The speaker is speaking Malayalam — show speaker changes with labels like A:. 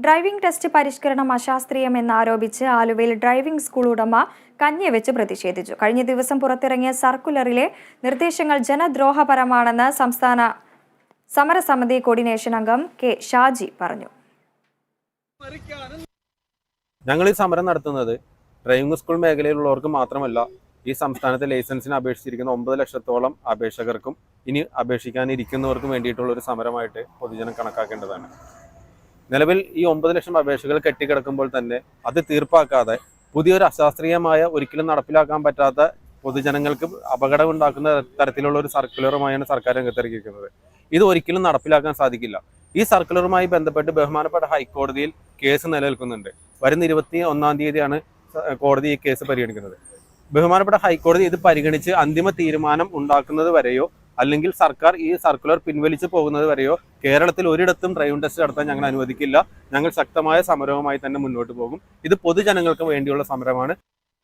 A: ഡ്രൈവിംഗ് ടെസ്റ്റ് പരിഷ്കരണം അശാസ്ത്രീയമെന്നാരോപിച്ച് ആലുവയിൽ ഡ്രൈവിംഗ് സ്കൂൾ ഉടമ കഞ്ഞിവെച്ച് പ്രതിഷേധിച്ചു. കഴിഞ്ഞ ദിവസം പുറത്തിറങ്ങിയ സർക്കുലറിലെ നിർദ്ദേശങ്ങൾ ജനദ്രോഹപരമാണെന്ന് സംസ്ഥാന സമരസമിതി കോർഡിനേഷൻ അംഗം കെ ഷാജി പറഞ്ഞു.
B: ഞങ്ങൾ ഈ സമരം നടത്തുന്നത് ഡ്രൈവിംഗ് സ്കൂൾ മേഖലയിലുള്ളവർക്ക് മാത്രമല്ല, ഈ സംസ്ഥാനത്തെ ലൈസൻസിന് അപേക്ഷിച്ചിരിക്കുന്ന 9 ലക്ഷത്തോളം അപേക്ഷകർക്കും ഇനി അപേക്ഷിക്കാനിരിക്കുന്നവർക്കും വേണ്ടിയിട്ടുള്ള ഒരു സമരമായിട്ട് പൊതുജനം കണക്കാക്കേണ്ടതാണ്. നിലവിൽ ഈ 9 ലക്ഷം അപേക്ഷകൾ കെട്ടിക്കിടക്കുമ്പോൾ തന്നെ അത് തീർപ്പാക്കാതെ പുതിയൊരു അശാസ്ത്രീയമായ, ഒരിക്കലും നടപ്പിലാക്കാൻ പറ്റാത്ത, പൊതുജനങ്ങൾക്ക് അപകടം ഉണ്ടാക്കുന്ന തരത്തിലുള്ള ഒരു സർക്കുലറുമായാണ് സർക്കാർ രംഗത്തിറക്കിയിരിക്കുന്നത്. ഇത് ഒരിക്കലും നടപ്പിലാക്കാൻ സാധിക്കില്ല. ഈ സർക്കുലറുമായി ബന്ധപ്പെട്ട് ബഹുമാനപ്പെട്ട ഹൈക്കോടതിയിൽ കേസ് നിലനിൽക്കുന്നുണ്ട്. വരുന്ന 21-ാം തീയതിയാണ് കോടതി ഈ കേസ് പരിഗണിക്കുന്നത്. ബഹുമാനപ്പെട്ട ഹൈക്കോടതി ഇത് പരിഗണിച്ച് അന്തിമ തീരുമാനം ഉണ്ടാക്കുന്നത് വരെയോ അല്ലെങ്കിൽ സർക്കാർ ഈ സർക്കുലർ പിൻവലിച്ച് പോകുന്നത് വരെയോ കേരളത്തിൽ ഒരിടത്തും ഡ്രൈവിംഗ് ടെസ്റ്റ് നടത്താൻ ഞങ്ങൾ അനുവദിക്കില്ല. ഞങ്ങൾ ശക്തമായ സമരവുമായി തന്നെ മുന്നോട്ട് പോകും. ഇത് പൊതുജനങ്ങൾക്ക് വേണ്ടിയുള്ള സമരമാണ്.